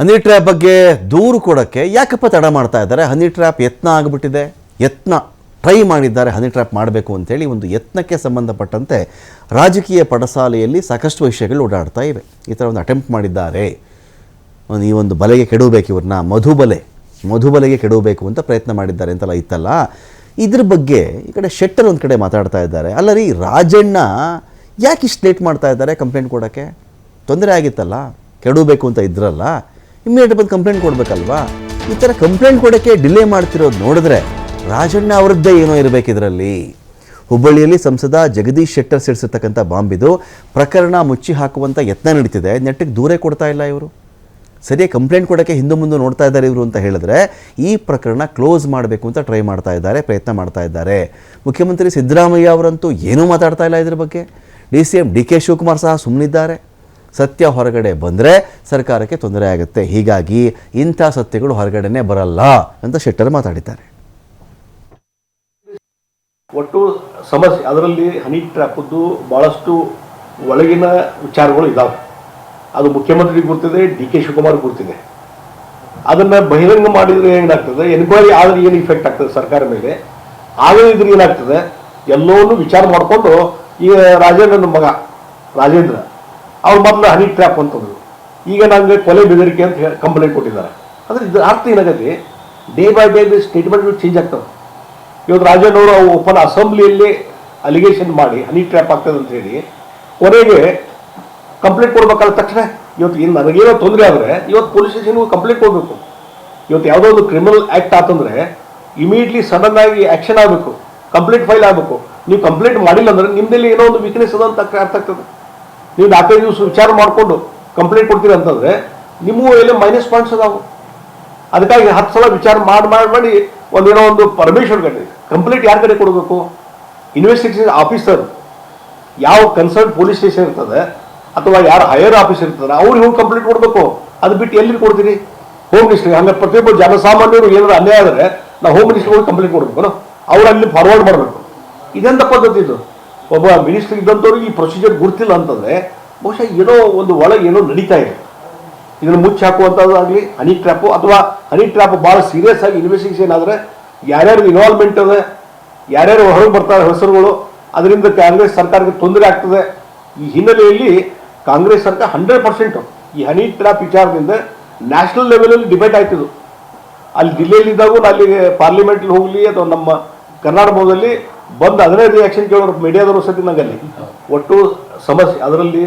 Honey trap ಬಗ್ಗೆ ದೂರು ಕೊಡೋಕ್ಕೆ ಯಾಕಪ್ಪ ತಡ ಮಾಡ್ತಾ ಇದ್ದಾರೆ? ಹನಿ ಟ್ರ್ಯಾಪ್ ಯತ್ನ ಆಗಿಬಿಟ್ಟಿದೆ, ಯತ್ನ ಟ್ರೈ ಮಾಡಿದ್ದಾರೆ ಹನಿ ಟ್ರ್ಯಾಪ್ ಮಾಡಬೇಕು ಅಂತೇಳಿ. ಒಂದು ಯತ್ನಕ್ಕೆ ಸಂಬಂಧಪಟ್ಟಂತೆ ರಾಜಕೀಯ ಪಡಸಾಲೆಯಲ್ಲಿ ಸಾಕಷ್ಟು ವಿಷಯಗಳು ಓಡಾಡ್ತಾ ಇವೆ. ಈ ಥರ ಒಂದು ಅಟೆಂಪ್ಟ್ ಮಾಡಿದ್ದಾರೆ, ಈ ಒಂದು ಬಲೆಗೆ ಕೆಡವಬೇಕು ಇವ್ರನ್ನ, ಮಧುಬಲೆಗೆ ಕೆಡವಬೇಕು ಅಂತ ಪ್ರಯತ್ನ ಮಾಡಿದ್ದಾರೆ ಅಂತೆಲ್ಲ ಇತ್ತಲ್ಲ. ಇದ್ರ ಬಗ್ಗೆ ಈ ಕಡೆ ಶೆಟ್ಟರ್ ಒಂದು ಕಡೆ ಮಾತಾಡ್ತಾ ಇದ್ದಾರೆ. ಅಲ್ಲ ರೀ, ರಾಜಣ್ಣ ಯಾಕೆ ಇಷ್ಟು ಲೇಟ್ ಮಾಡ್ತಾ ಇದ್ದಾರೆ ಕಂಪ್ಲೇಂಟ್ ಕೊಡೋಕ್ಕೆ? ತೊಂದರೆ ಆಗಿತ್ತಲ್ಲ, ಕೆಡವಬೇಕು ಅಂತ ಇದ್ರಲ್ಲ, ಇಮ್ಮಿಡಿಯೇಟ್ ಬಂದು ಕಂಪ್ಲೇಂಟ್ ಕೊಡಬೇಕಲ್ವಾ? ಈ ಥರ ಕಂಪ್ಲೇಂಟ್ ಕೊಡೋಕ್ಕೆ ಡಿಲೇ ಮಾಡ್ತಿರೋದು ನೋಡಿದ್ರೆ ರಾಜಣ್ಣ ಅವರದ್ದೇ ಏನೋ ಇರಬೇಕು ಇದರಲ್ಲಿ. ಹುಬ್ಬಳ್ಳಿಯಲ್ಲಿ ಸಂಸದ ಜಗದೀಶ್ ಶೆಟ್ಟರ್ ಸಿಡಿಸಿರ್ತಕ್ಕಂಥ ಬಾಂಬಿದು ಪ್ರಕರಣ ಮುಚ್ಚಿ ಹಾಕುವಂಥ ಯತ್ನ ನಡೀತಿದೆ. ನೆಟ್ಟಿಗೆ ದೂರೇ ಕೊಡ್ತಾ ಇಲ್ಲ ಇವರು, ಸರಿಯಾಗಿ ಕಂಪ್ಲೇಂಟ್ ಕೊಡೋಕ್ಕೆ ಹಿಂದೆ ಮುಂದೆ ನೋಡ್ತಾ ಇದ್ದಾರೆ ಇವರು ಅಂತ ಹೇಳಿದ್ರೆ ಈ ಪ್ರಕರಣ ಕ್ಲೋಸ್ ಮಾಡಬೇಕು ಅಂತ ಟ್ರೈ ಮಾಡ್ತಾ ಇದ್ದಾರೆ, ಪ್ರಯತ್ನ ಮಾಡ್ತಾ ಇದ್ದಾರೆ. ಮುಖ್ಯಮಂತ್ರಿ ಸಿದ್ದರಾಮಯ್ಯ ಅವರಂತೂ ಏನೂ ಮಾತಾಡ್ತಾ ಇಲ್ಲ ಇದ್ರ ಬಗ್ಗೆ. DCM DK ಶಿವಕುಮಾರ್ ಸಹ ಸುಮ್ಮನಿದ್ದಾರೆ. ಸತ್ಯ ಹೊರಗಡೆ ಬಂದರೆ ಸರ್ಕಾರಕ್ಕೆ ತೊಂದರೆ ಆಗುತ್ತೆ, ಹೀಗಾಗಿ ಇಂಥ ಸತ್ಯಗಳು ಹೊರಗಡೆನೇ ಬರಲ್ಲ ಅಂತ ಶೆಟ್ಟರ್ ಮಾತಾಡಿದ್ದಾರೆ. ಒಟ್ಟು ಸಮಸ್ಯೆ ಅದರಲ್ಲಿ ಹನಿ ಟ್ರ್ಯಾಪದ್ದು ಭಾಳಷ್ಟು ಒಳಗಿನ ವಿಚಾರಗಳು ಇದ್ದಾವೆ. ಅದು ಮುಖ್ಯಮಂತ್ರಿಗೆ ಗೊತ್ತಿದೆ, DK ಶಿವಕುಮಾರ್ ಗೊತ್ತಿದೆ. ಅದನ್ನು ಬಹಿರಂಗ ಮಾಡಿದರೆ ಏನಾಗ್ತದೆ, ಎನ್ಕ್ವೈರಿ ಆದರೆ ಏನು ಇಫೆಕ್ಟ್ ಆಗ್ತದೆ ಸರ್ಕಾರ ಮೇಲೆ, ಆಗದಿದ್ರೆ ಏನಾಗ್ತದೆ, ಎಲ್ಲವನ್ನೂ ವಿಚಾರ ಮಾಡಿಕೊಂಡು ಈಗ ರಾಜೇಂದ್ರನ ಮಗ ರಾಜೇಂದ್ರ ಅವ್ರು ಮೊದಲು ಹನಿ ಟ್ರ್ಯಾಪ್ ಅಂತಂದ್ರು, ಈಗ ನಂಗೆ ಕೊಲೆ ಬೆದರಿಕೆ ಅಂತ ಕಂಪ್ಲೇಂಟ್ ಕೊಟ್ಟಿದ್ದಾರೆ. ಅಂದರೆ ಇದ್ರ ಅರ್ಥ ಏನಾಗತ್ತೆ, day by day statement change ಆಗ್ತವೆ. ಇವತ್ತು ರಾಜೇಂದ್ರ ಅವರು ಓಪನ್ ಅಸೆಂಬ್ಲಿಯಲ್ಲಿ ಅಲಿಗೇಷನ್ ಮಾಡಿ ಹನಿ ಟ್ರ್ಯಾಪ್ ಆಗ್ತದೆ ಅಂತ ಹೇಳಿ ಕೊನೆಗೆ ಕಂಪ್ಲೇಂಟ್ ಕೊಡ್ಬೇಕಲ್ಲ ತಕ್ಷಣ. ಇವತ್ತು ಇನ್ನು ನನಗೇನೋ ತೊಂದರೆ ಆದರೆ ಇವತ್ತು ಪೊಲೀಸ್ ಸ್ಟೇಷನ್ಗೆ ಕಂಪ್ಲೇಂಟ್ ಕೊಡಬೇಕು. ಇವತ್ತು ಯಾವುದೋ ಒಂದು ಕ್ರಿಮಿನಲ್ ಆ್ಯಕ್ಟ್ ಆತಂದರೆ ಇಮಿಡಿಯೇಟ್ಲಿ ಸಡನ್ ಆಗಿ ಆ್ಯಕ್ಷನ್ ಆಗಬೇಕು, ಕಂಪ್ಲೇಂಟ್ ಫೈಲ್ ಆಗಬೇಕು. ನೀವು ಕಂಪ್ಲೇಂಟ್ ಮಾಡಿಲ್ಲ ಅಂದರೆ ನಿಮ್ಮದಲ್ಲಿ ಏನೋ ಒಂದು ವೀಕ್ನೆಸ್ ಅದ ಅಂತ ಅರ್ಥ ಆಗ್ತದೆ. ನೀವು 4 ದಿವಸ ವಿಚಾರ ಮಾಡಿಕೊಂಡು ಕಂಪ್ಲೇಂಟ್ ಕೊಡ್ತೀರಿ ಅಂತಂದರೆ ನಿಮ್ಮ ಎಲ್ಲ ಮೈನಸ್ ಪಾಯಿಂಟ್ಸ್ ಅದಾವು. ಅದಕ್ಕಾಗಿ 10 ಸಲ ವಿಚಾರ ಮಾಡಿ ಒಂದೇನೋ ಒಂದು ಪರ್ಮಿಷನ್ ಕಟ್ಟಿ ಕಂಪ್ಲೇಂಟ್ ಯಾರ ಕಡೆ ಕೊಡಬೇಕು? ಇನ್ವೆಸ್ಟಿಗೇಷನ್ ಆಫೀಸರ್, ಯಾವ ಕನ್ಸರ್ನ್ ಪೊಲೀಸ್ ಸ್ಟೇಷನ್ ಇರ್ತದೆ ಅಥವಾ ಯಾರು ಹೈಯರ್ ಆಫೀಸರ್ ಇರ್ತಾರೆ ಅವ್ರಿಗೆ ಹೋಗಿ ಕಂಪ್ಲೇಂಟ್ ಕೊಡಬೇಕು. ಅದು ಬಿಟ್ಟು ಎಲ್ಲಿ ಕೊಡ್ತೀರಿ? ಹೋಮ್ ಮಿನಿಸ್ಟ್ರಿಗೆ. ಹಂಗೆ ಪ್ರತಿಯೊಬ್ಬ ಜನಸಾಮಾನ್ಯರು ಏನಾದ್ರು ಅನ್ಯಾಯ ಆದರೆ ನಾವು ಹೋಮ್ ಮಿನಿಸ್ಟ್ರಿಗೆ ಹೋಗಿ ಕಂಪ್ಲೇಂಟ್ ಕೊಡಬೇಕು, ಅವ್ರು ಅಲ್ಲಿ ಫಾರ್ವರ್ಡ್ ಮಾಡಬೇಕು. ಇದೆಂಥ ಪದ್ಧತಿ ಇದು? ಒಬ್ಬ ಮಿನಿಸ್ಟರ್ ಇದ್ದಂಥವ್ರಿಗೆ ಈ ಪ್ರೊಸೀಜರ್ ಗುರ್ತಿಲ್ಲ ಅಂತಂದರೆ ಬಹುಶಃ ಏನೋ ಒಂದು ಒಳಗೆ ಏನೋ ನಡೀತಾ ಇದೆ. ಇದನ್ನು ಮುಚ್ಚಿ ಹಾಕುವಂಥದ್ದಾಗಲಿ ಹನಿ ಟ್ರ್ಯಾಪು, ಅಥವಾ ಹನಿ ಟ್ರ್ಯಾಪ್ ಭಾಳ ಸೀರಿಯಸ್ ಆಗಿ ಇನ್ವೆಸ್ಟಿಗೇಷನ್ ಆದರೆ ಯಾರ್ಯಾರು ಇನ್ವಾಲ್ವ್ಮೆಂಟ್ ಅದ, ಯಾರ್ಯಾರು ಹೊರಗೆ ಬರ್ತಾರೆ ಹೆಸರುಗಳು, ಅದರಿಂದ ಕಾಂಗ್ರೆಸ್ ಸರ್ಕಾರಕ್ಕೆ ತೊಂದರೆ ಆಗ್ತದೆ. ಈ ಹಿನ್ನೆಲೆಯಲ್ಲಿ ಕಾಂಗ್ರೆಸ್ ಸರ್ಕಾರ 100% ಈ ಹನಿ ಟ್ರ್ಯಾಪ್ ವಿಚಾರದಿಂದ ನ್ಯಾಷನಲ್ ಲೆವೆಲಲ್ಲಿ ಡಿಬೇಟ್ ಆಯ್ತಿದ್ದು. ಅಲ್ಲಿ ಜಿಲ್ಲೆಯಲ್ಲಿದ್ದಾಗೂ ಅಲ್ಲಿಗೆ ಪಾರ್ಲಿಮೆಂಟ್ಲಿ ಹೋಗಲಿ ಅಥವಾ ನಮ್ಮ ಕರ್ನಾಟಕ ಭವನದಲ್ಲಿ ಬಂದು ಅದನ್ನೇ ರಿಯಾಕ್ಷನ್ ಕೇಳೋರು ಮೀಡಿಯಾದವರು ಸತಿ ನಂಗಲ್ಲಿ. ಒಟ್ಟು ಸಮಸ್ಯೆ ಅದರಲ್ಲಿ